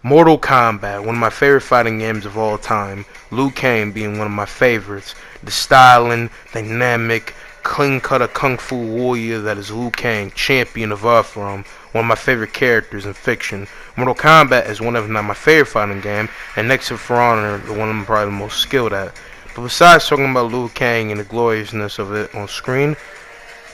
Mortal Kombat, one of my favorite fighting games of all time. Liu Kang being one of my favorites. The styling, dynamic, clean-cut kung fu warrior that is Liu Kang, champion of Earthrealm, one of my favorite characters in fiction. Mortal Kombat is one of not my favorite fighting game, and next to For Honor, the one I'm probably the most skilled at. But besides talking about Liu Kang and the gloriousness of it on screen,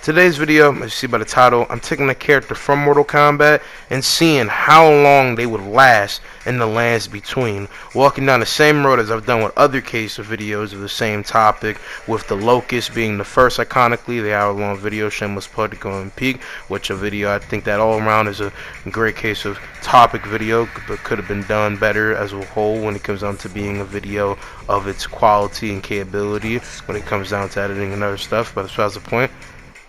today's video, as you see by the title, I'm taking a character from Mortal Kombat and seeing how long they would last in the lands between, walking down the same road as I've done with other case of videos of the same topic, with the Locust being the first iconically, the hour-long video, Shameless Plug to Go and Peak, which a video I think that all around is a great case of topic video, but could have been done better as a whole when it comes down to being a video of its quality and capability when it comes down to editing and other stuff, but besides the point.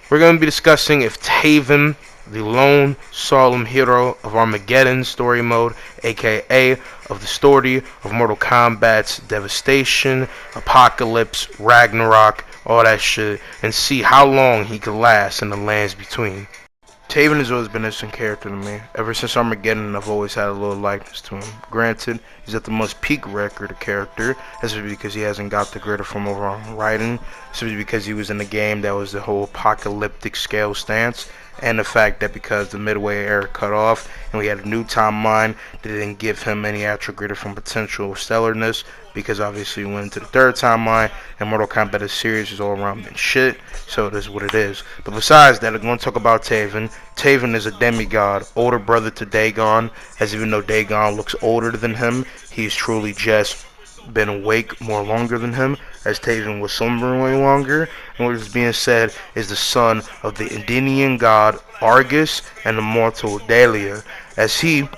We're going to be discussing if Taven, the lone solemn hero of Armageddon story mode, aka of the story of Mortal Kombat's devastation, apocalypse, Ragnarok, all that shit, and see how long he could last in the lands between. Taven has always been an interesting character to me. Ever since Armageddon, I've always had a little likeness to him. Granted, he's at the most peak record of character. That's because he hasn't got the greater form of writing. Simply because he was in a game that was the whole apocalyptic scale stance. And the fact that because the Midway era cut off and we had a new timeline that didn't give him any actual greater form potential or stellarness, because obviously we went into the third timeline and Mortal Kombat is series is all around been shit, so it is what it is. But besides that, I'm going to talk about Taven. Taven is a demigod, older brother to Dagon, as even though Dagon looks older than him, he's truly just been awake more longer than him, as Taven was slumbering way longer. And what is being said is the son of the Indian god Argus and the mortal Dailia. As he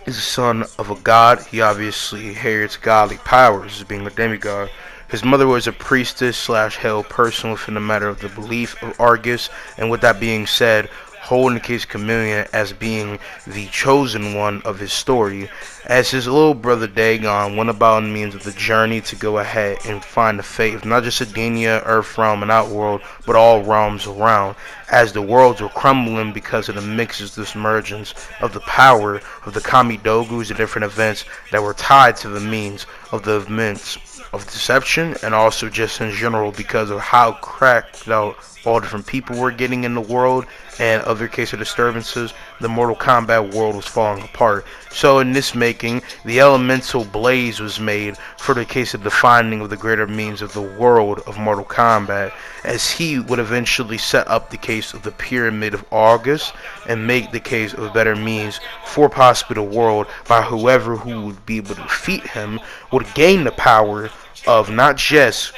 is the son of a god, he obviously inherits godly powers as being a demigod. His mother was a priestess slash held person within the matter of the belief of Argus, and with that being said, holding the case Chameleon as being the chosen one of his story, as his little brother Dagon went about in means of the journey to go ahead and find the fate of not just Edenia, Earthrealm, and Outworld, but all realms around, as the worlds were crumbling because of the mixes, this emergence of the power of the Kamidogus and different events that were tied to the means of the events of deception, and also just in general because of how cracked out all different people were getting in the world and other case of disturbances. The Mortal Kombat world was falling apart. So in this making, the elemental blaze was made for the case of the finding of the greater means of the world of Mortal Kombat, as he would eventually set up the case of the pyramid of August and make the case of better means for possibly the world by whoever who would be able to defeat him would gain the power of not just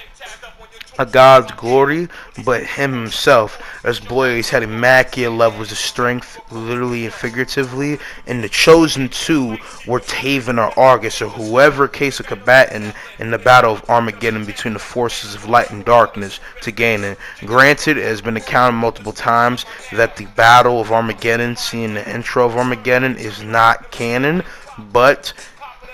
a god's glory, but him himself, as Blaze had immaculate levels of strength, literally and figuratively, and the chosen two were Taven or Argus, or whoever case of combatant in the battle of Armageddon between the forces of light and darkness to gain it. Granted, it has been accounted multiple times that the battle of Armageddon, seeing the intro of Armageddon, is not canon, but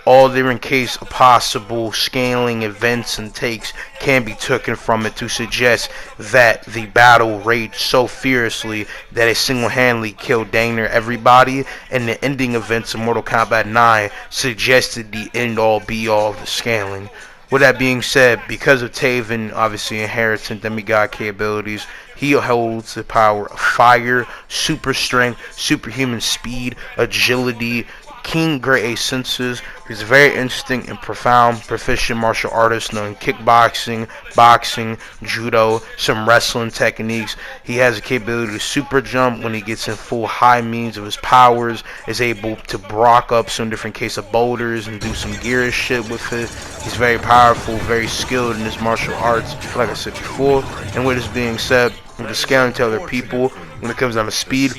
all different case of possible scaling events and takes can be taken from it to suggest that the battle raged so fiercely that it single-handedly killed dang near everybody, and the ending events of Mortal Kombat 9 suggested the end-all be-all of the scaling. With that being said, because of Taven obviously inheriting demigod capabilities, he holds the power of fire, super strength, superhuman speed, agility, keen grade A senses. He's a very interesting and profound, proficient martial artist knowing kickboxing, boxing, judo, some wrestling techniques. He has the capability to super jump when he gets in full high means of his powers, is able to block up some different case of boulders and do some gear shit with it. He's very powerful, very skilled in his martial arts, like I said before. And with this being said, with the scaling to other people, when it comes down to speed,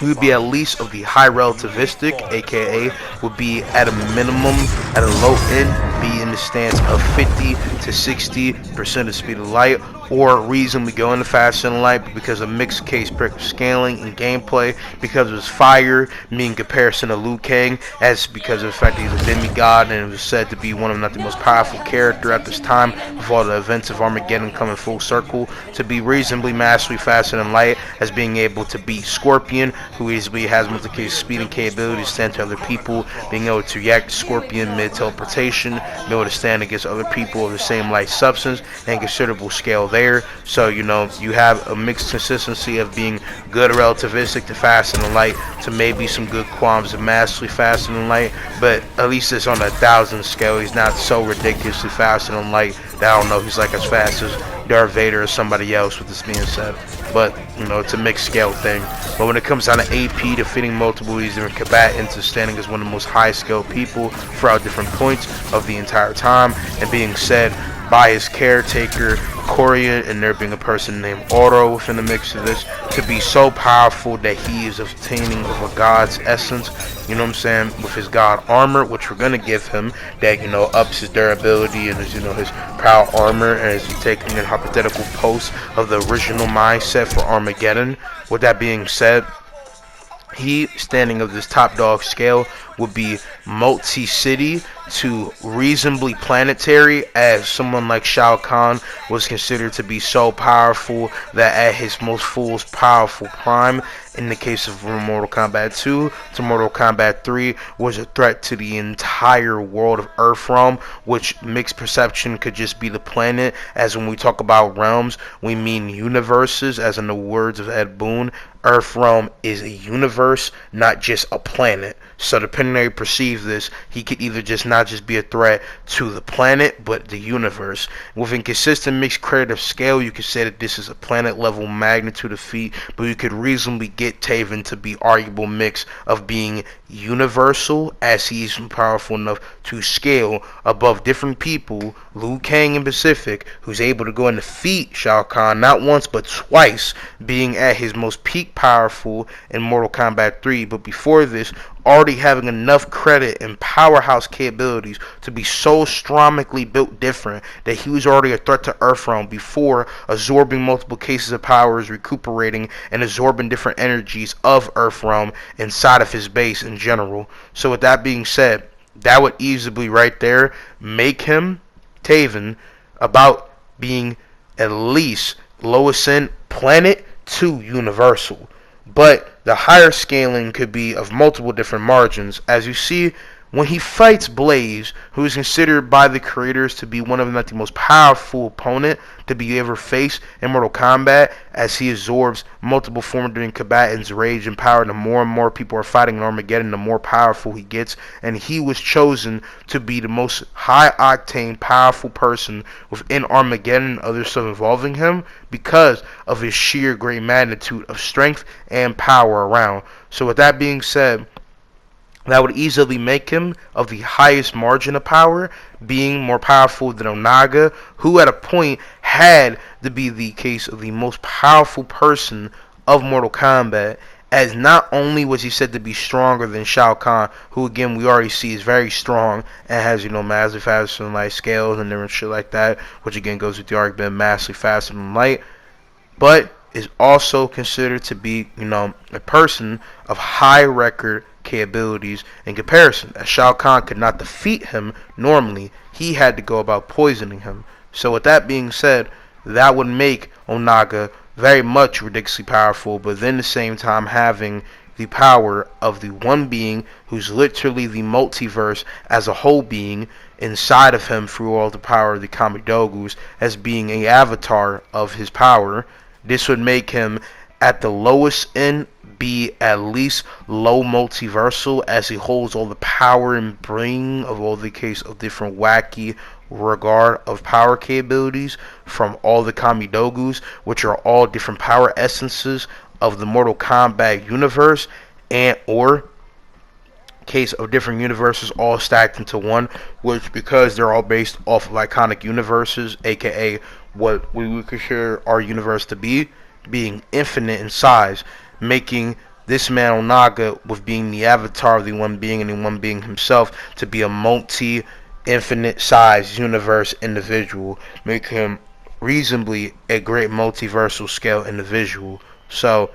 he would be at least of the high relativistic, aka would be at a minimum, at a low end, be in the stance of 50 to 60% of speed of light, or reasonably go into faster than light, but because of mixed case scaling and gameplay, because of his fire, me in comparison to Liu Kang, as because of the fact that he's a demigod and it was said to be one of not the most powerful character at this time, with all the events of Armageddon coming full circle, to be reasonably massively faster than light, as being able to beat Scorpion, who easily has multiple speeding capabilities, stand to other people, being able to react to Scorpion mid teleportation, being able to stand against other people of the same light substance, and considerable scale there. So you have a mixed consistency of being good relativistic to faster than light, to maybe some good qualms of massively faster than light, but at least it's on a 1,000 scale. He's not so ridiculously faster than light that I don't know, he's like as fast as Darth Vader or somebody else, with this being said. But it's a mixed scale thing. But when it comes down to AP, defeating multiple of these different combatants, standing as one of the most high skilled people throughout different points of the entire time, and being said by his caretaker Corian, and there being a person named Oro within the mix of this, to be so powerful that he is obtaining of a god's essence, with his god armor, which we're gonna give him, that ups his durability and his proud armor, as he's taking in hypothetical post of the original mindset for Armageddon. With that being said, he, standing of this top dog scale, would be multi-city to reasonably planetary, as someone like Shao Kahn was considered to be so powerful that at his most full powerful prime, in the case of Mortal Kombat 2 to Mortal Kombat 3, was a threat to the entire world of Earthrealm, which mixed perception could just be the planet, as when we talk about realms, we mean universes, as in the words of Ed Boon. Earthrealm is a universe, not just a planet. So depending on how you perceive this, he could either not just be a threat to the planet, but the universe. Within consistent mixed creative scale, you could say that this is a planet level magnitude of feat, but you could reasonably get Taven to be arguable mix of being universal, as he's powerful enough to scale above different people, Liu Kang in Pacific, who's able to go and defeat Shao Kahn not once but twice, being at his most peak powerful in Mortal Kombat 3, but before this, already having enough credit and powerhouse capabilities to be so strongly built different that he was already a threat to Earthrealm before absorbing multiple cases of powers, recuperating and absorbing different energies of Earthrealm inside of his base in general. So with that being said, that would easily right there make him, Taven, about being at least lowest end planet to universal. But the higher scaling could be of multiple different margins. As you see, when he fights Blaze, who is considered by the creators to be one of the most powerful opponent to be ever faced in Mortal Kombat, as he absorbs multiple former combatants' rage and power, the more and more people are fighting in Armageddon, the more powerful he gets, and he was chosen to be the most high-octane, powerful person within Armageddon and other stuff involving him, because of his sheer great magnitude of strength and power around. So with that being said, that would easily make him of the highest margin of power, being more powerful than Onaga, who at a point had to be the case of the most powerful person of Mortal Kombat, as not only was he said to be stronger than Shao Kahn, who again we already see is very strong and has massively faster than light scales and different shit like that, which again goes with the argument massively faster than light, but is also considered to be a person of high record capabilities in comparison, as Shao Kahn could not defeat him normally. He had to go about poisoning him. So with that being said, that would make Onaga very much ridiculously powerful, but then at the same time having the power of the one being who's literally the multiverse as a whole being inside of him through all the power of the Kamidogus, as being an avatar of his power. This would make him at the lowest end be at least low multiversal, as he holds all the power and brain of all the case of different wacky regard of power capabilities from all the Kamidogus, which are all different power essences of the Mortal Kombat universe, and or case of different universes all stacked into one, which because they're all based off of iconic universes, aka what we would consider our universe to be, being infinite in size, making this man Onaga, with being the avatar of the one being and the one being himself, to be a multi infinite size universe individual, make him reasonably a great multiversal scale individual. So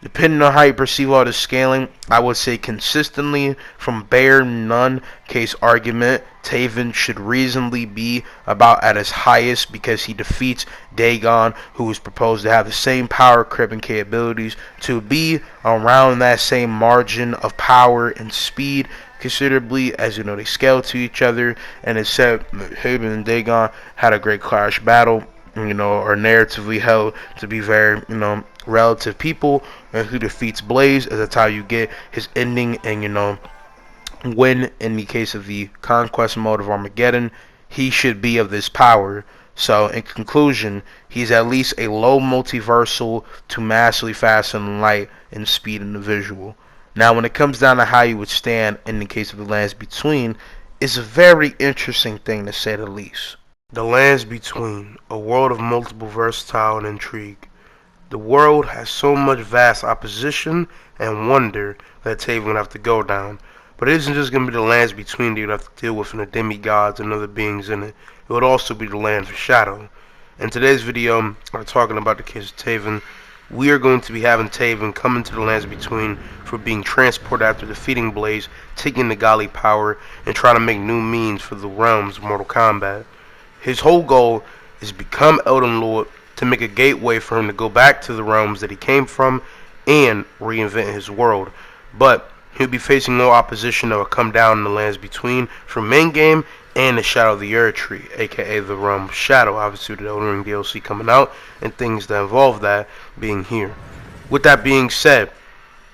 depending on how you perceive all this scaling, I would say consistently from bare none case argument, Taven should reasonably be about at his highest because he defeats Dagon, who is proposed to have the same power, creep, and capabilities, to be around that same margin of power and speed considerably, as you know, they scale to each other. And it's said Taven and Dagon had a great clash battle, you know, are narratively held to be very, you know, relative people, and who defeats Blaze, as that's how you get his ending and, you know, win in the case of the conquest mode of Armageddon. He should be of this power. So in conclusion, he's at least a low multiversal to massively fast and light and speed individual. Now when it comes down to how you would stand in the case of the lands between, it's a very interesting thing to say the least. The lands between, a world of multiple versatile and intrigue. The world has so much vast opposition and wonder that Taven would have to go down. But it isn't just going to be the lands between that you'd have to deal with and the demigods and other beings in it. It would also be the lands of shadow. In today's video, I'm talking about the case of Taven. We are going to be having Taven come into the lands between for being transported after defeating Blaze, taking the godly power, and trying to make new means for the realms of Mortal Kombat. His whole goal is to become Elden Lord, to make a gateway for him to go back to the realms that he came from and reinvent his world. But he'll be facing no opposition that will come down in the lands between from main game and the Shadow of the Earth Tree, aka the realm of Shadow, obviously with the Elden Ring DLC coming out and things that involve that being here. With that being said,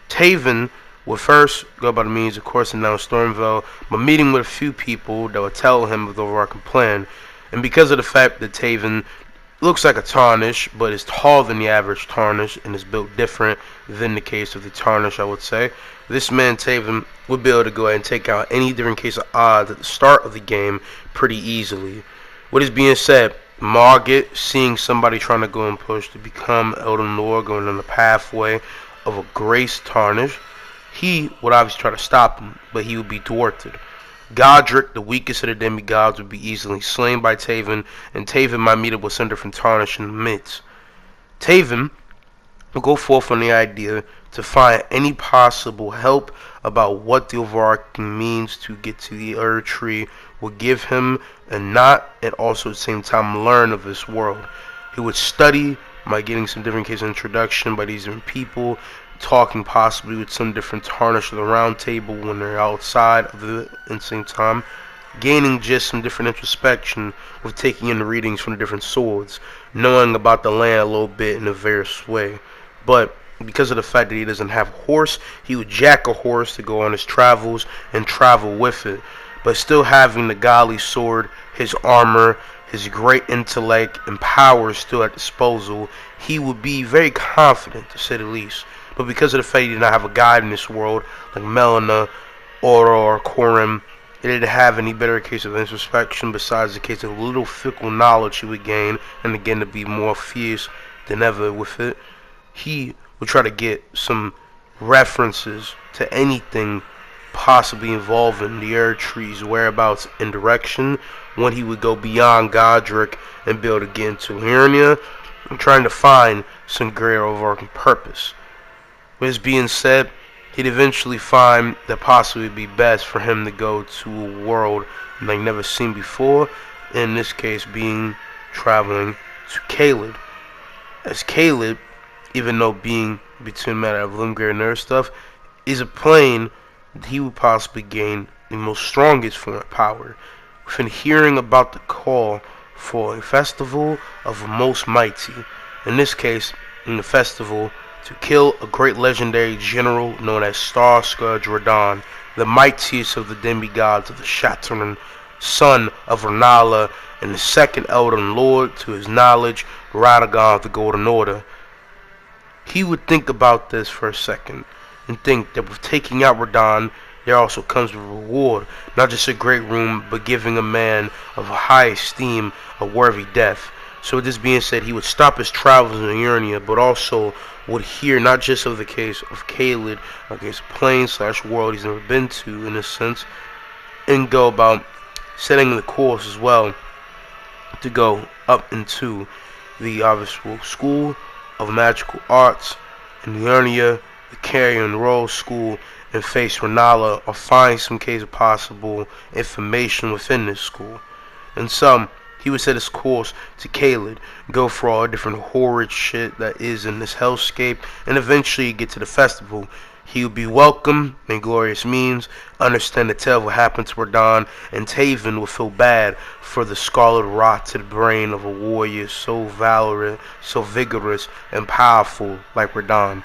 Taven will first go by the means, of course, announce Stormville, but meeting with a few people that will tell him of the overarching plan. And because of the fact that Taven looks like a Tarnish, but is taller than the average Tarnish and is built different than the case of the Tarnish, I would say, this man Taven would be able to go ahead and take out any different case of odds at the start of the game pretty easily. With this being said, Margit, seeing somebody trying to go and push to become Elden Lord, going on the pathway of a Grace Tarnish, he would obviously try to stop him, but he would be thwarted. Godric, the weakest of the demigods, would be easily slain by Taven, and Taven might meet up with some different Tarnish in the midst. Taven will go forth on the idea to find any possible help about what the overarching means to get to the Earth Tree will give him, and not, and also at the same time learn of this world. He would study by getting some different case of introduction by these different people, talking possibly with some different Tarnish of the round table when they're outside of the same time, gaining just some different introspection with taking in the readings from the different swords, knowing about the land a little bit in a various way. But because of the fact that he doesn't have a horse, he would jack a horse to go on his travels and travel with it. But still having the godly sword, his armor, his great intellect and power still at disposal, he would be very confident, to say the least. But because of the fact he did not have a guide in this world, like Melina, or Corin, he didn't have any better case of introspection besides the case of little fickle knowledge he would gain, and again to be more fierce than ever with it. He would try to get some references to anything possibly involving the Earth Tree's whereabouts and direction when he would go beyond Godric and be able to get into Liurnia and trying to find some greater overarching purpose. With this being said, he'd eventually find that possibly it'd be best for him to go to a world like never seen before, in this case being traveling to Caelid. As Caelid, even though being between matter of Limgrave and Earth stuff, is a plane that he would possibly gain the most strongest form of power, within hearing about the call for a festival of the most mighty, in this case, in the festival, to kill a great legendary general known as Starscourge Radahn, the mightiest of the demigods of the Shatteran, son of Renala, and the second Elden Lord, to his knowledge, Radagon of the Golden Order. He would think about this for a second, and think that with taking out Radahn, there also comes a reward, not just a great room, but giving a man of high esteem a worthy death. So with this being said, he would stop his travels in Liurnia, but also would hear not just of the case of Caelid, a case of plane / world he's never been to in a sense, and go about setting the course as well to go up into the obvious School of Magical Arts in Liurnia, the Carrion Role School, and face Renala or find some case of possible information within this school. In sum, he would set his course to Caelid, go for all different horrid shit that is in this hellscape, and eventually get to the festival. He would be welcome in glorious means, understand the tale of what happened to Radahn, and Taven would feel bad for the scarlet rot to the brain of a warrior so valorous, so vigorous, and powerful like Radahn.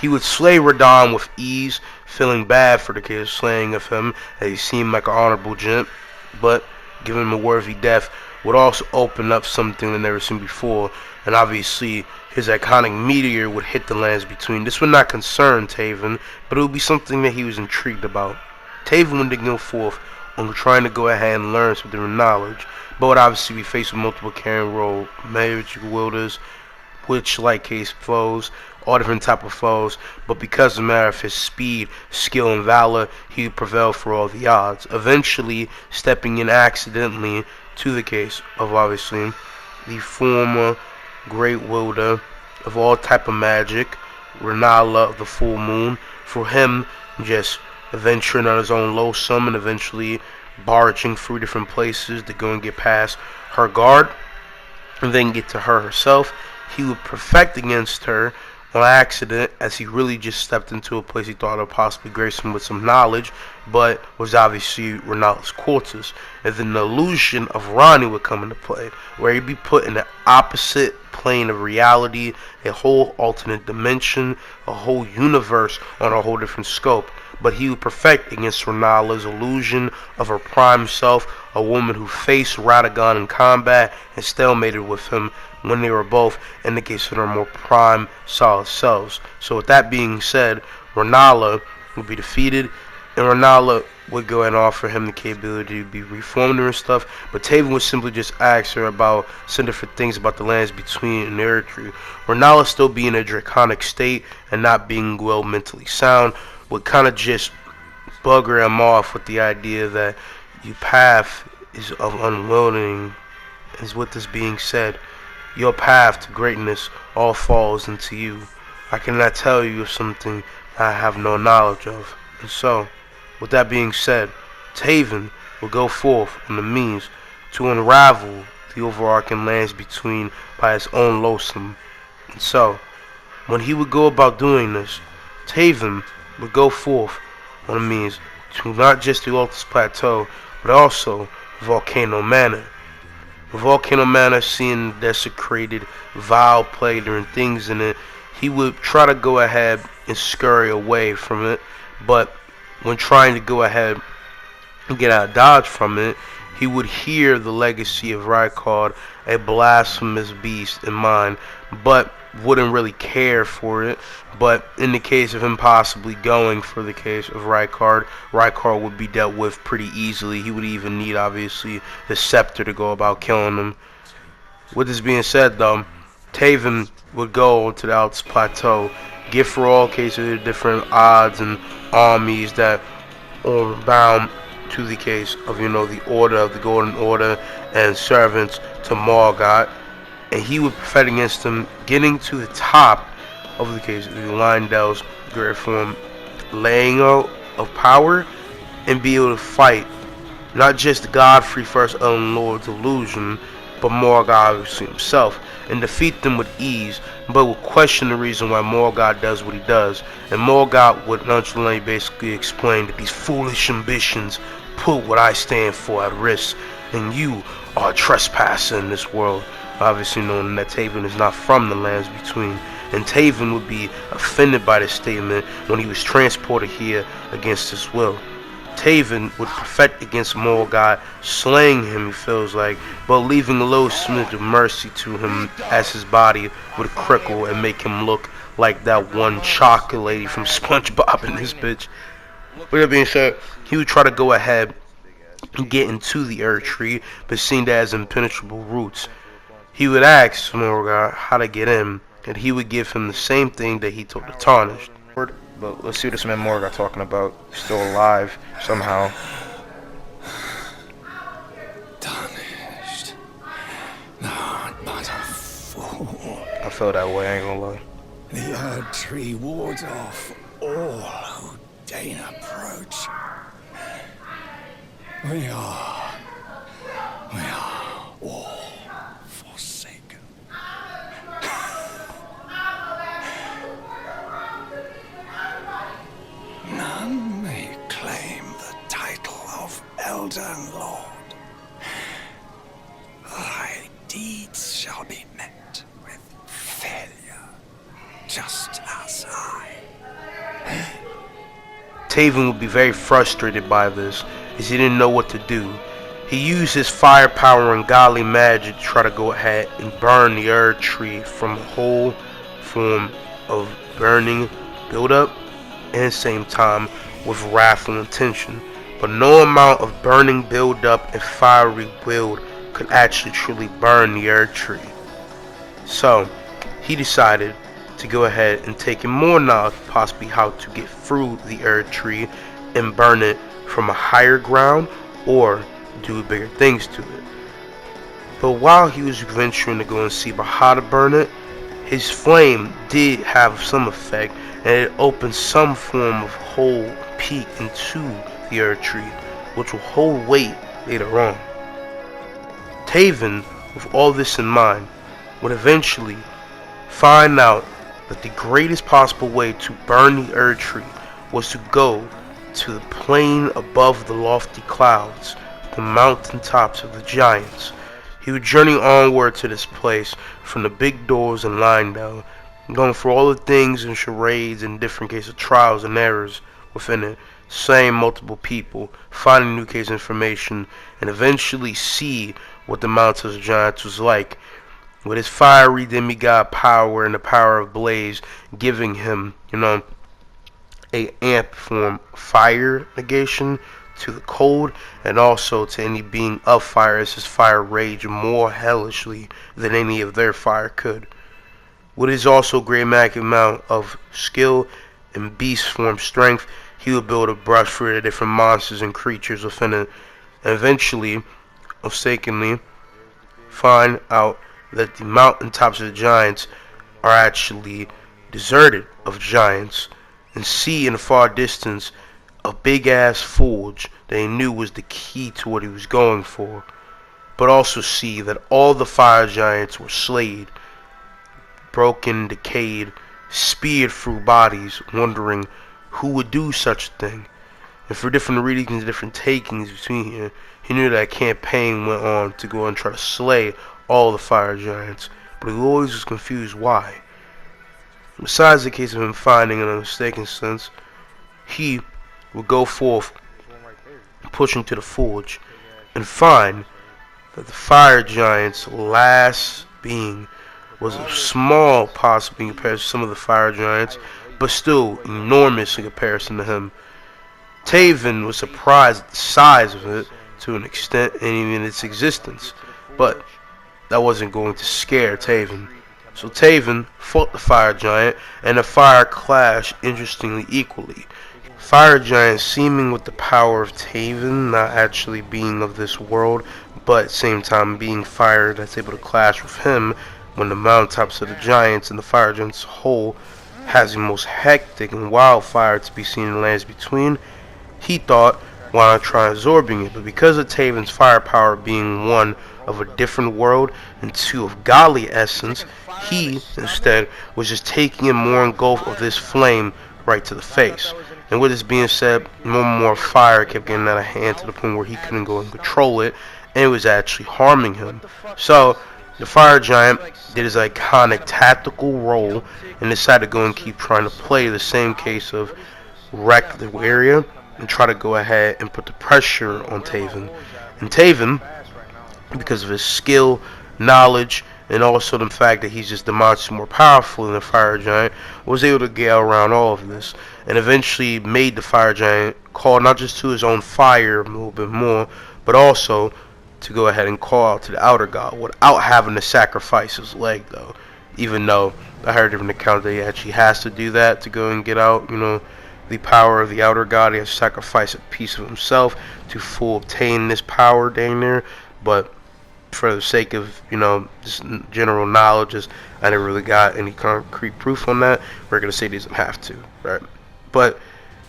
He would slay Radahn with ease, feeling bad for the kid slaying of him, as he seemed like an honorable gent, but giving him a worthy death would also open up something they've never seen before, and obviously his iconic meteor would hit the lands between. This would not concern Taven, but it would be something that he was intrigued about. Taven would then go forth on trying to go ahead and learn some different knowledge, but would obviously be faced with multiple carrying role magic wielders, witch-like case foes, all different type of foes, but because of the matter of his speed, skill, and valor, he would prevail for all the odds, eventually stepping in accidentally to the case of obviously the former great wielder of all type of magic, Renala of the Full Moon. For him, just adventuring on his own lonesome and eventually barging through different places to go and get past her guard and then get to her herself. He would perfect against her on accident, as he really just stepped into a place he thought would possibly grace him with some knowledge, but was obviously Renala's quarters. And then the illusion of Ronnie would come into play, where he'd be put in the opposite plane of reality, a whole alternate dimension, a whole universe on a whole different scope. But he would perfect against Renala's illusion of her prime self, a woman who faced Radagon in combat and stalemated with him when they were both in the case of their more prime, solid selves. So with that being said, Renala would be defeated, and Renala would go and offer him the capability to be reformed and stuff, but Taven would simply just ask her about some different things about the lands between and the earth tree. Renala still being in a draconic state and not being well mentally sound would kind of just bugger him off with the idea that your path is of unwilling. Is with this being said, your path to greatness all falls into you. I cannot tell you of something I have no knowledge of. And so, with that being said, Taven will go forth on the means to unravel the overarching lands between by his own lonesome. And so, when he would go about doing this, Taven would go forth on the means to not just the Altus Plateau, but also Volcano Manor. Volcano Manor, seeing desecrated, vile plague and things in it, he would try to go ahead and scurry away from it, but when trying to go ahead and get out of dodge from it, he would hear the legacy of Rykard, a blasphemous beast, in mind, but wouldn't really care for it. But in the case of him possibly going for the case of Rykard, Rykard would be dealt with pretty easily. He would even need, obviously, the scepter to go about killing him. With this being said, though, Taven would go to the Altus Plateau, get for all cases of different odds and armies that are bound to the case of, the Order of the Golden Order and servants to Morgoth, and he would fight against them, getting to the top of the case of the Liondel's great form, laying out of power, and be able to fight not just Godfrey First Elden Lord's illusion, but Morgoth himself, and defeat them with ease, but would question the reason why Morgoth does what he does. And Morgoth would nonchalantly basically explain that these foolish ambitions put what I stand for at risk, and you are a trespasser in this world. Obviously knowing that Taven is not from the lands between, and Taven would be offended by this statement when he was transported here against his will. Taven would perfect against Morgoth, slaying him, he feels like, but leaving a little smidge of mercy to him as his body would crickle and make him look like that one chocolate lady from SpongeBob in this bitch. With that being said, he would try to go ahead and get into the Earth Tree, but seeing that as impenetrable roots. He would ask Morgoth how to get in, and he would give him the same thing that he told the Tarnished. But let's see what this man Morgoth talking about. Still alive somehow. feel that way, I ain't gonna lie. The Erd Tree wards off all who deign approach. We are all forsaken. None may claim the title of Elden Lord. Thy deeds shall be met with failure, just as I. Taven would be very frustrated by this, as he didn't know what to do. He used his firepower and godly magic to try to go ahead and burn the Erd Tree from a whole form of burning buildup and at the same time with wrathful intention. But no amount of burning buildup and fiery wield could actually truly burn the Erd Tree. So he decided to go ahead and take in more knowledge, possibly how to get through the Erd Tree and burn it from a higher ground or do bigger things to it. But while he was venturing to go and see about how to burn it, his flame did have some effect, and it opened some form of hole peak into the Erd Tree, which will hold weight later on. Taven, with all this in mind, would eventually find out that the greatest possible way to burn the Erd Tree was to go to the plain above the lofty clouds, the mountaintops of the giants. He would journey onward to this place from the big doors in Lindell, going for all the things and charades and different cases of trials and errors within it, slaying multiple people, finding new case information, and eventually see what the mountains of giants was like, with his fiery demigod power and the power of blaze giving him, a amp form fire negation to the cold, and also to any being of fire, as his fire raged more hellishly than any of their fire could. With his also great amount of skill and beast form strength, he would build a brush for the different monsters and creatures within it, and eventually, mistakenly, find out that the mountaintops of the giants are actually deserted of giants, and see in the far distance a big ass forge that he knew was the key to what he was going for, but also see that all the fire giants were slayed, broken, decayed, speared through bodies, wondering who would do such a thing. And for different readings and different takings between here, he knew that a campaign went on to go and try to slay all the fire giants, but he always was confused why. Besides the case of him finding in a mistaken sense, he would go forth, pushing to the forge, and find that the fire giant's last being was small, possibly in comparison to some of the fire giants, but still enormous in comparison to him. Taven was surprised at the size of it to an extent, and even its existence, but that wasn't going to scare Taven. So Taven fought the fire giant, and the fire clashed interestingly equally. Fire giant seeming with the power of Taven, not actually being of this world, but at the same time being fire that's able to clash with him, when the mountaintops of the giants and the fire giants whole has the most hectic and wildfire to be seen in the lands between. He thought, why not try absorbing it? But because of Taven's firepower being one of a different world and two of godly essence, he instead was just taking in more engulf of this flame right to the face. And with this being said, more and more fire kept getting out of hand to the point where he couldn't go and control it, and it was actually harming him. So the fire giant did his iconic tactical role and decided to go and keep trying to play the same case of wreck the area and try to go ahead and put the pressure on Taven. And Taven, because of his skill, knowledge, and also the fact that he's just demonstrably more powerful than the fire giant, was able to get around all of this, and eventually made the fire giant call not just to his own fire a little bit more, but also to go ahead and call out to the outer god without having to sacrifice his leg, though. Even though I heard different accounts that he actually has to do that to go and get out, the power of the outer god. He has to sacrifice a piece of himself to full obtain this power dang near. But for the sake of, just general knowledge, as I never really got any concrete proof on that, we're gonna say he doesn't have to, right? But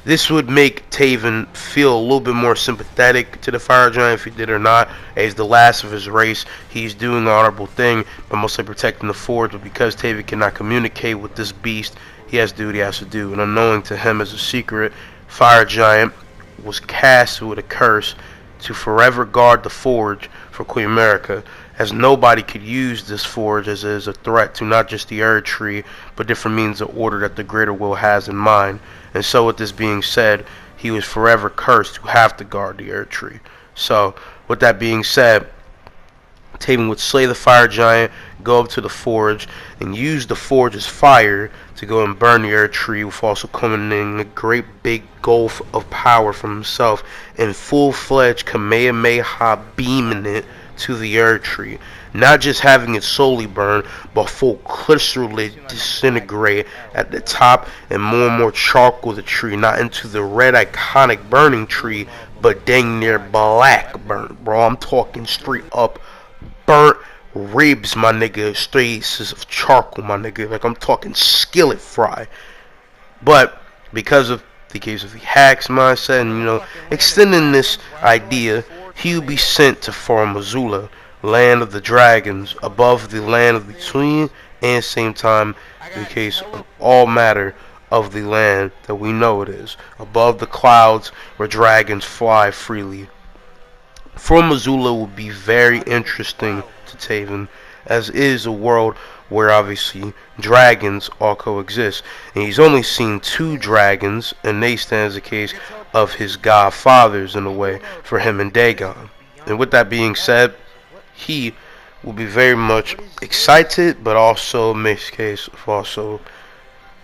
this would make Taven feel a little bit more sympathetic to the fire giant, if he did or not. He's the last of his race. He's doing the honorable thing, but mostly protecting the forge. But because Taven cannot communicate with this beast, he has to do what he has to do. And unknowing to him as a secret, fire giant was cast with a curse to forever guard the forge for Queen America, as nobody could use this forge as it is a threat to not just the Erd Tree, but different means of order that the greater will has in mind. And so with this being said, he was forever cursed to have to guard the Erd Tree. So with that being said, Taven would slay the fire giant, go up to the forge, and use the forge as fire to go and burn the Erd Tree, with also culminating a great big gulf of power from himself, and full-fledged Kamehameha beaming it to the Erd Tree. Not just having it slowly burn, but full crystalline disintegrate at the top, and more charcoal the tree, not into the red iconic burning tree, but dang near black burnt, bro. I'm talking straight up burnt ribs, my nigga. Traces of charcoal, my nigga. Like, I'm talking skillet fry. But because of the case of the hacks mindset and, extending this idea, he would be sent to Far Missoula, land of the dragons, above the land of between, and same time the case of all matter of the land that we know it is, above the clouds where dragons fly freely. For Missoula would be very interesting to Taven, as is a world where obviously dragons all coexist, and he's only seen 2 dragons, and they stand as a case of his godfathers in a way for him and Dagon. And with that being said, he will be very much excited, but also makes case of also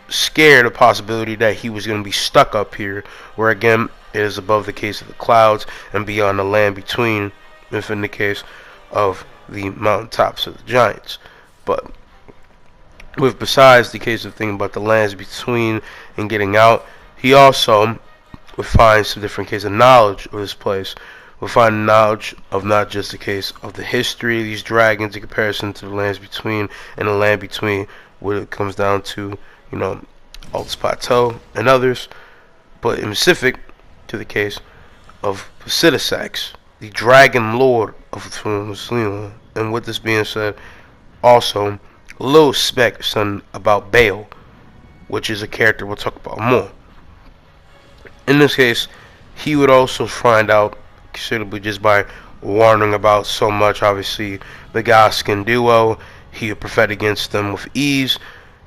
scared of the possibility that he was going to be stuck up here, where again it is above the case of the clouds and beyond the land between, if in the case of the mountaintops of the giants. But with besides the case of thinking about the lands between and getting out, he also would find some different cases of knowledge of this place. We'll find knowledge of not just the case of the history of these dragons in comparison to the lands between, and the land between when it comes down to, Altus Plateau and others, but in specific to the case of Pisidisax, the Dragon Lord of Throneslima. And with this being said, also a little spec something about Baal, which is a character we'll talk about more. In this case, he would also find out considerably just by warning about so much. Obviously, the Goskin duo, he would prophet against them with ease.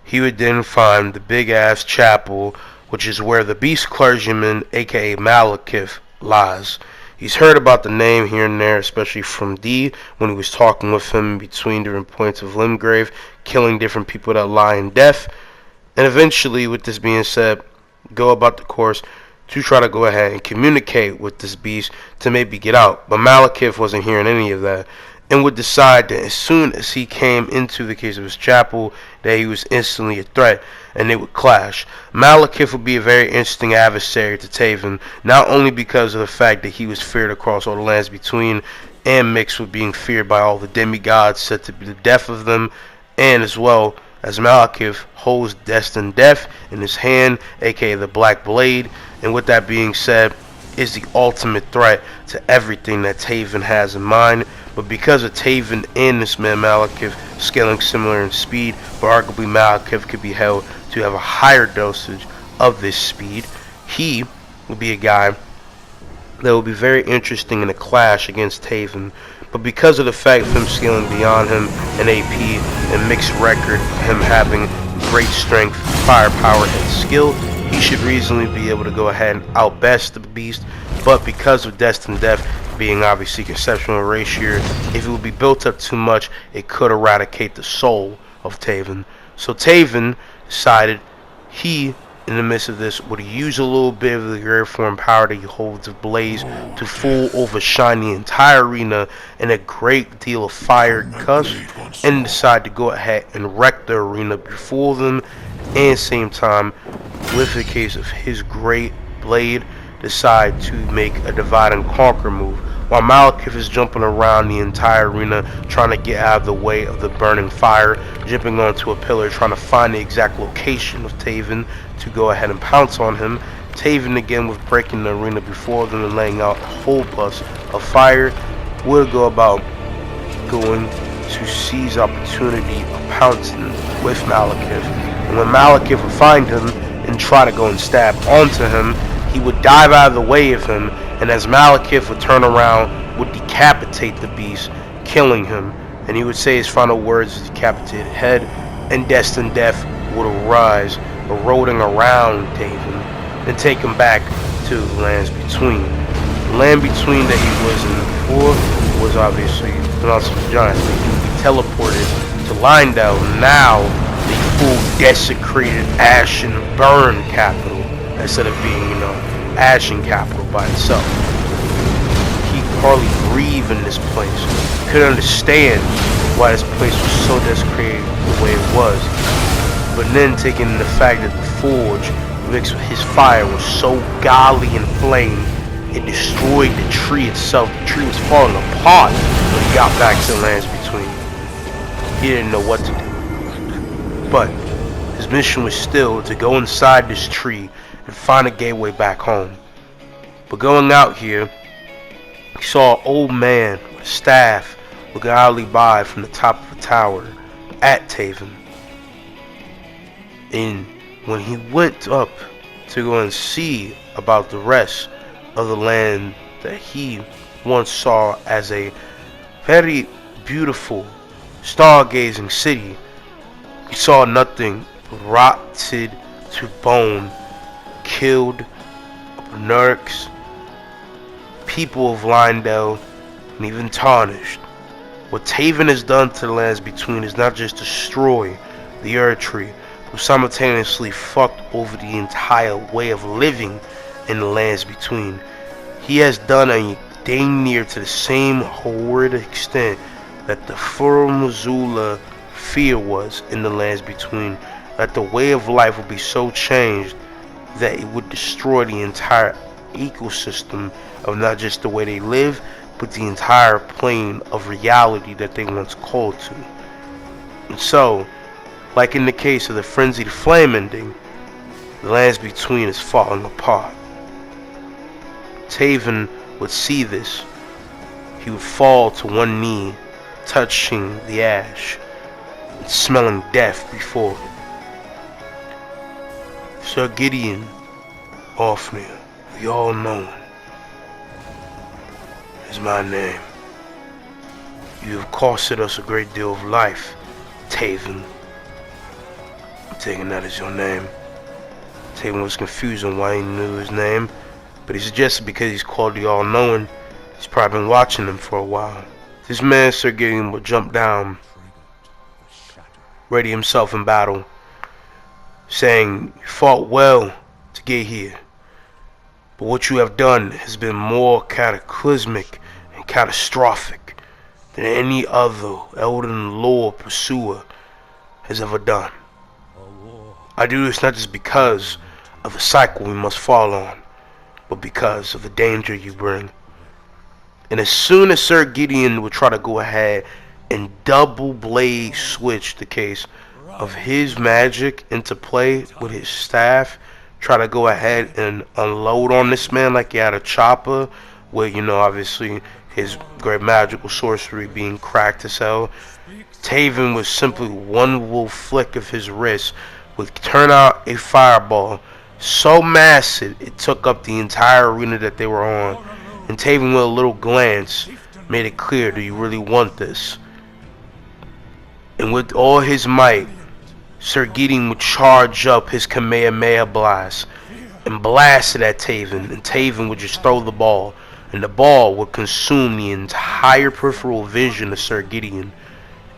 He would then find the big ass chapel, which is where the beast clergyman, aka Malekith, lies. He's heard about the name here and there, especially from D when he was talking with him between different points of Limgrave, killing different people that lie in death. And eventually, with this being said, go about the course to try to go ahead and communicate with this beast to maybe get out. But Malekith wasn't hearing any of that, and would decide that as soon as he came into the case of his chapel, that he was instantly a threat, and they would clash. Malekith would be a very interesting adversary to Taven, not only because of the fact that he was feared across all the lands between, and mixed with being feared by all the demigods said to be the death of them, and as well as Malekith holds Destined Death in his hand, aka the Black Blade, and with that being said, is the ultimate threat to everything that Taven has in mind. But because of Taven and this man Malekith scaling similar in speed, but arguably Malekith could be held to have a higher dosage of this speed, he will be a guy that will be very interesting in a clash against Taven. But because of the fact of him scaling beyond him in AP and mixed record, him having great strength, firepower, and skill, he should reasonably be able to go ahead and outbest the beast. But because of Destined Death being obviously conceptual ratio, if it would be built up too much, it could eradicate the soul of Taven. So Taven decided he, in the midst of this, would use a little bit of the rare form power that he holds of Blaze to full overshine the entire arena in a great deal of fire gust, and decide to go ahead and wreck the arena before them, and same time, with the case of his great blade, decide to make a divide and conquer move, while Malekith is jumping around the entire arena trying to get out of the way of the burning fire, jumping onto a pillar trying to find the exact location of Taven to go ahead and pounce on him. Taven again with breaking the arena before them and laying out a whole bus of fire would go about going to seize opportunity of pouncing with Malekith. And when Malekith would find him and try to go and stab onto him, he would dive out of the way of him, and as Malekith would turn around, would decapitate the beast, killing him. And he would say his final words, his decapitated head, and destined death would arise, eroding around Taven, and take him back to the lands between. The land between that he was in before was obviously the Mountains of Giants, but he would be teleported to Lindell, now the full desecrated ashen burn capital, instead of being, ashen capital by itself. He could hardly breathe in this place. He couldn't understand why this place was so desecrated the way it was. But then taking the fact that the forge mixed with his fire was so godly and flame, it destroyed the tree itself. The tree was falling apart when he got back to the lands between. He didn't know what to do. But his mission was still to go inside this tree and find a gateway back home. But going out here, he saw an old man with a staff looking idly by from the top of a tower at Taven. And when he went up to go and see about the rest of the land that he once saw as a very beautiful stargazing city, he saw nothing but rotted to bone, killed Nerks, people of Lindell, and even tarnished. What Taven has done to the lands between is not just destroy the Earth Tree, but simultaneously fucked over the entire way of living in the lands between. He has done a dang near to the same horrid extent that the Fur Missoula fear was in the lands between, that the way of life would be so changed that it would destroy the entire ecosystem of not just the way they live, but the entire plane of reality that they once called to. And so, like in the case of the Frenzied Flame ending, the lands between is falling apart. Taven would see this. He would fall to one knee, touching the ash, and smelling death before it. Sir Gideon Ofnir, the all-known, is my name. You have costed us a great deal of life, Taven. I'm taking that as your name. Taven was confused on why he knew his name, but he suggested because he's called the all-knowing, he's probably been watching him for a while. This man, Sir Gideon, would jump down, ready himself in battle, saying, "You fought well to get here, but what you have done has been more cataclysmic and catastrophic than any other Elden lore pursuer has ever done. I do this not just because of the cycle we must fall on, but because of the danger you bring." And as soon as Sir Gideon would try to go ahead and double blade switch the case of his magic into play with his staff, try to go ahead and unload on this man like he had a chopper, where, obviously his great magical sorcery being cracked as hell, Taven was simply one little flick of his wrist would turn out a fireball so massive it took up the entire arena that they were on. And Taven, with a little glance, made it clear, do you really want this? And with all his might, Sir Gideon would charge up his Kamehameha blast and blast it at Taven, and Taven would just throw the ball, and the ball would consume the entire peripheral vision of Sir Gideon,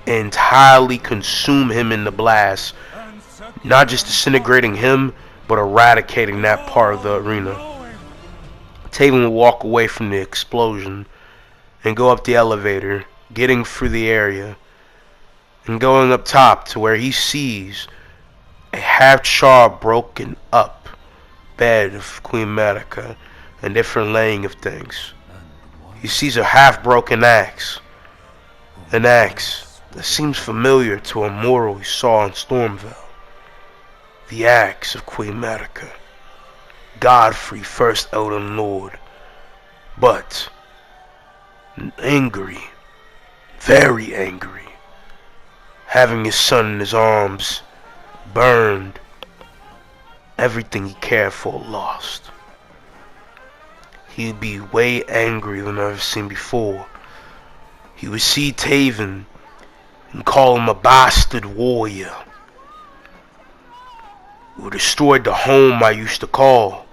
and entirely consume him in the blast, not just disintegrating him, but eradicating that part of the arena. Taven would walk away from the explosion and go up the elevator, getting through the area, and going up top to where he sees a half-charred, broken up bed of Queen Medica and different laying of things. He sees a half-broken axe. An axe that seems familiar to a mortal he saw in Stormville. The axe of Queen Matica. Godfrey, first Elden Lord. But angry, very angry, having his son in his arms, burned, everything he cared for lost. He'd be way angrier than I've ever seen before. He would see Taven and call him a bastard warrior who destroyed the home I used to call.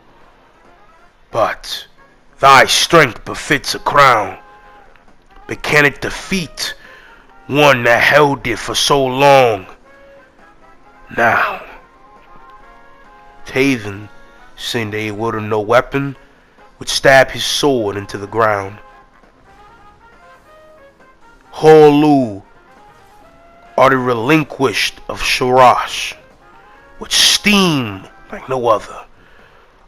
But thy strength befits a crown. But can it defeat one that held it for so long? Now, Taven, seeing that he wielded no weapon, would stab his sword into the ground. Holu, or the relinquished of Sharash, would steam like no other,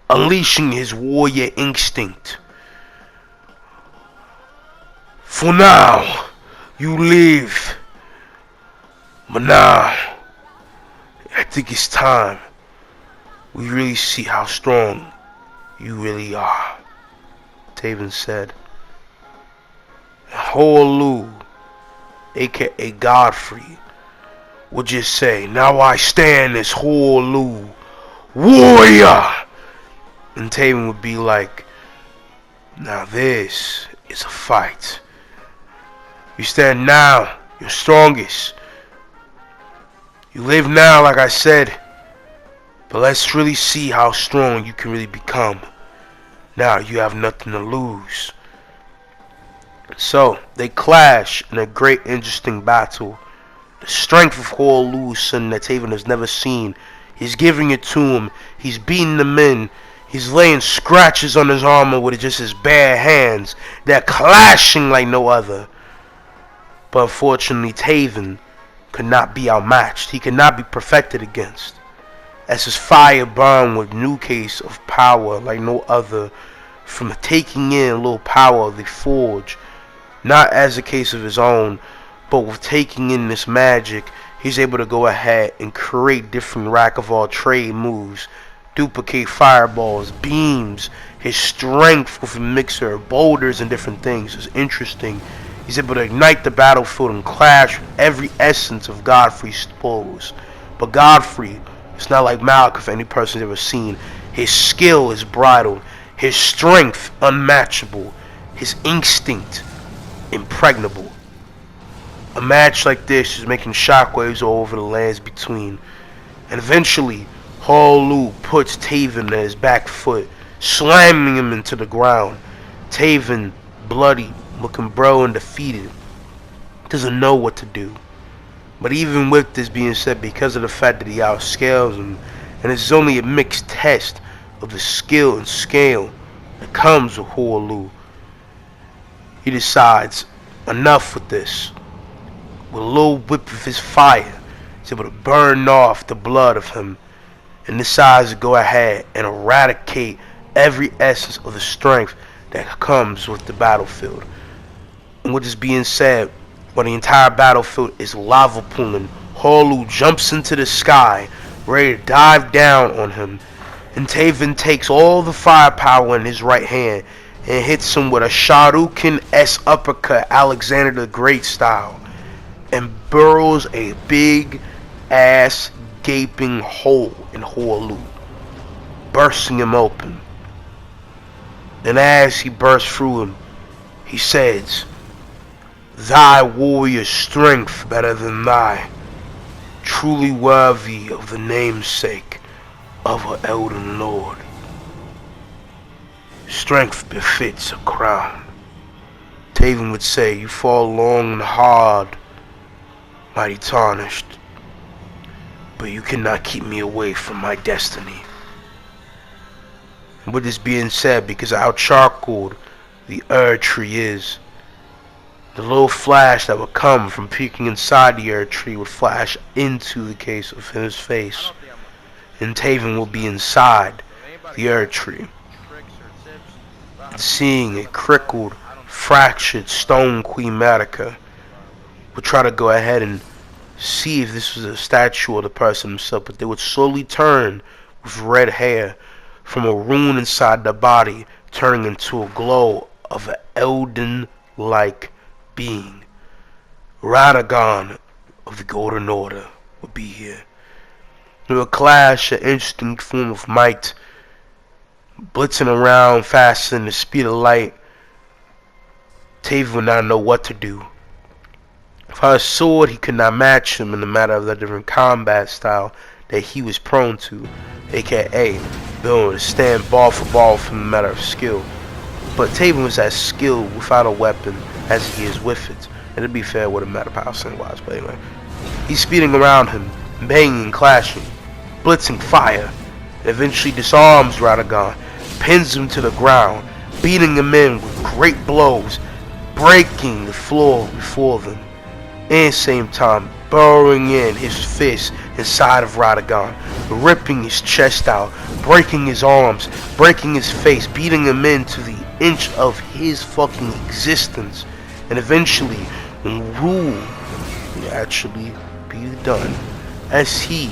unleashing his warrior instinct. For now, you live. But now, I think it's time we really see how strong you really are, Taven said. Holu, aka Godfrey, would just say, now I stand as Holu, warrior. And Taven would be like, now this is a fight. You stand now, you're strongest. You live now, like I said. But let's really see how strong you can really become. Now you have nothing to lose. So, they clash in a great interesting battle. The strength of Holu's son that Taven has never seen. He's giving it to him. He's beating them in. He's laying scratches on his armor with just his bare hands. They're clashing like no other. But unfortunately, Taven could not be outmatched. He could not be perfected against. As his fire burned with new case of power like no other, from taking in a little power of the forge, not as a case of his own, but with taking in this magic, he's able to go ahead and create different rack of all trade moves, duplicate fireballs, beams. His strength with a mixer of boulders and different things is interesting. He's able to ignite the battlefield and clash with every essence of Godfrey's foes. But Godfrey, it's not like Malik if any person's ever seen. His skill is bridled. His strength unmatchable. His instinct impregnable. A match like this is making shockwaves all over the lands between. And eventually, Holu puts Taven at his back foot, slamming him into the ground. Taven, bloody, looking bro and defeated, doesn't know what to do. But even with this being said, because of the fact that he outscales him, and it's only a mixed test of the skill and scale that comes with Holu, he decides, enough with this. With a little whip of his fire, he's able to burn off the blood of him, and decides to go ahead and eradicate every essence of the strength that comes with the battlefield. And with this being said, when the entire battlefield is lava pooling, Holu jumps into the sky, ready to dive down on him. And Taven takes all the firepower in his right hand and hits him with a Shoryuken S uppercut, Alexander the Great style, and burrows a big ass gaping hole in Holu, bursting him open. And as he bursts through him, he says, thy warrior strength better than thy, truly worthy of the namesake of an Elden Lord. Strength befits a crown. Taven would say, you fall long and hard, mighty tarnished, but you cannot keep me away from my destiny. And with this being said, because of how charcoaled the Erd tree is, the little flash that would come from peeking inside the Erd tree would flash into the case of his face, and Taven will be inside the Erd tree, seeing a crickled fractured stone Queen Matica would try to go ahead and see if this was a statue of the person himself, but they would slowly turn with red hair from a rune inside the body, turning into a glow of an Elden-like being. Radagon of the Golden Order would be here. It would clash an interesting form of might, blitzing around faster than the speed of light. Taven would not know what to do. Without a sword, he could not match him in the matter of the different combat style that he was prone to, aka being able to stand ball for ball from the matter of skill. But Taven was as skilled without a weapon as he is with it. And to be fair, it wouldn't matter power wise, but anyway. He's speeding around him, banging and clashing, blitzing fire, and eventually disarms Radagon, pins him to the ground, beating him in with great blows, breaking the floor before them. And same time burrowing in his fist inside of Radagon, ripping his chest out, breaking his arms, breaking his face, beating him into the inch of his fucking existence. And eventually, when rule will actually be done, as he,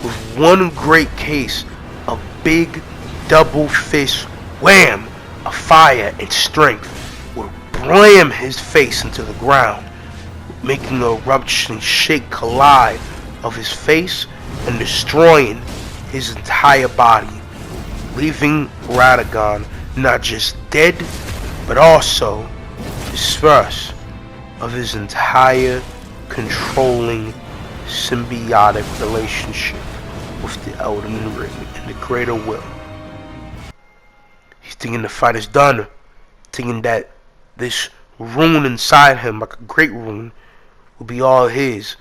with one great case of big double fist wham of fire and strength, would blam his face into the ground, making a eruption shake collide of his face and destroying his entire body, leaving Radagon not just dead, but also dispersed of his entire controlling symbiotic relationship with the Elden Ring and the Greater Will. He's thinking the fight is done, thinking that this rune inside him, like a great rune, will be all his,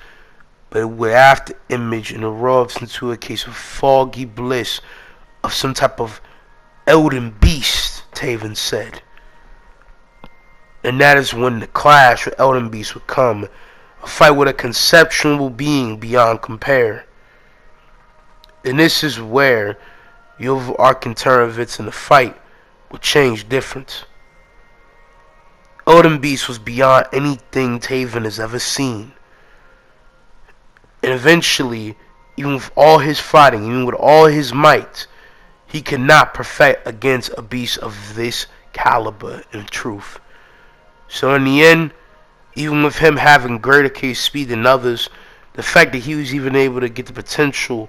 but it would after image and erupts into a case of foggy bliss of some type of Elden beast, Taven said. And that is when the clash with Elden beast would come, a fight with a conceptual being beyond compare. And this is where the overarching turn of events in the fight would change different. Elden beast was beyond anything Taven has ever seen. And eventually, even with all his fighting, even with all his might, he could not perfect against a beast of this caliber and truth. So in the end, even with him having greater case speed than others, the fact that he was even able to get the potential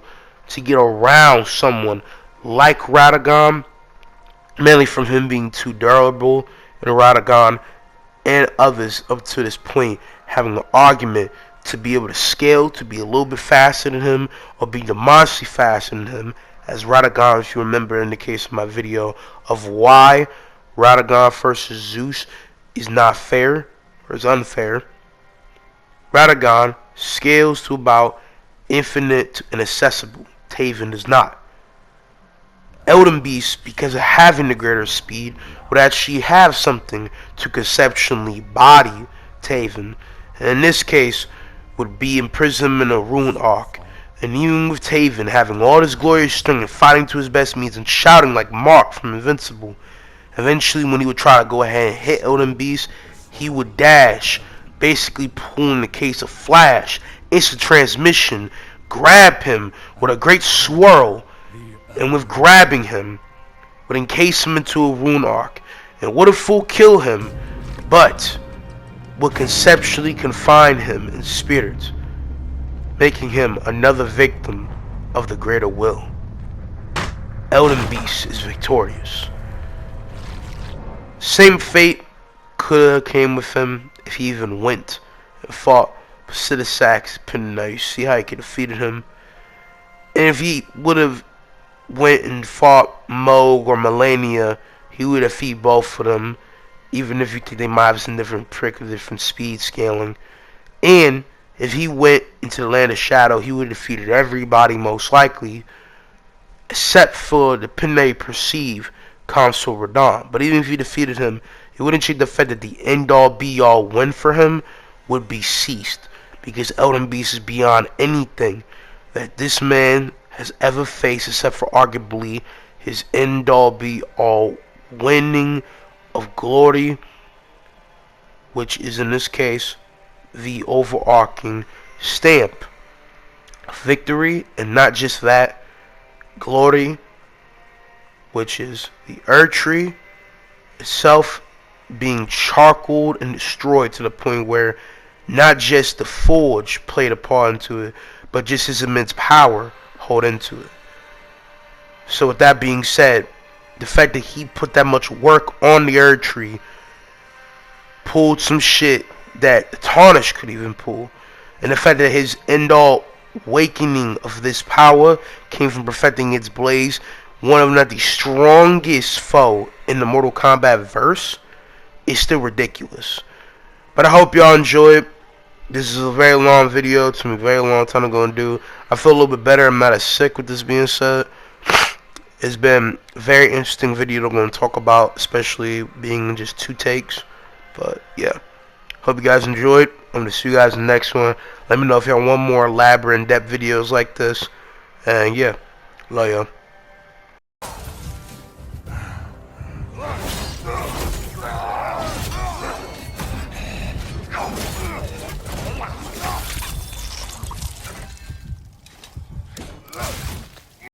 to get around someone like Radagon, mainly from him being too durable, and Radagon and others up to this point having an argument to be able to scale, to be a little bit faster than him, or be demonstrably faster than him, as Radagon, if you remember in the case of my video of why Radagon versus Zeus is not fair, or is unfair. Radagon scales to about infinite and accessible. Taven does not. Elden Beast, because of having the greater speed, would actually have something to conceptually body Taven, and in this case would be imprisoned in a rune arc. And even with Taven having all this glorious strength and fighting to his best means and shouting like Mark from Invincible, eventually when he would try to go ahead and hit Elden Beast, he would dash, basically pulling the case of Flash, instant transmission, grab him with a great swirl, and with grabbing him, would encase him into a rune arc, and would have full kill him, but would conceptually confine him in spirit, making him another victim of the greater will. Elden Beast is victorious. Same fate could have came with him if he even went and fought Psittasax Pinna. You see how he could have defeated him. And if he would have went and fought Moog or Melania, he would have defeated both of them, even if you think they might have some different prick or different speed scaling. And if he went into the Land of Shadow, he would have defeated everybody most likely, except for the Pinna Perceive Consul Radon. But even if you defeated him, it wouldn't change the fact that the end-all be-all win for him would be ceased, because Elden Beast is beyond anything that this man has ever faced, except for arguably his end-all be-all winning of glory which is in this case the overarching stamp. Victory, and not just that, glory, which is the Earth Tree itself being charcoaled and destroyed to the point where not just the forge played a part into it, but just his immense power hold into it. So with that being said, the fact that he put that much work on the Earth Tree, pulled some shit that Tarnish could even pull, and the fact that his end-all awakening of this power came from perfecting its blaze, one of not the strongest foe in the Mortal Kombat verse, is still ridiculous. But I hope y'all enjoyed. This is a very long video. It took me a very long time to go and do. I feel a little bit better. I'm not as sick with this being said. It's been a very interesting video to go and talk about, especially being just 2 takes. But yeah, hope you guys enjoyed. I'm gonna see you guys in the next one. Let me know if y'all want more elaborate, in-depth videos like this. And yeah, love y'all.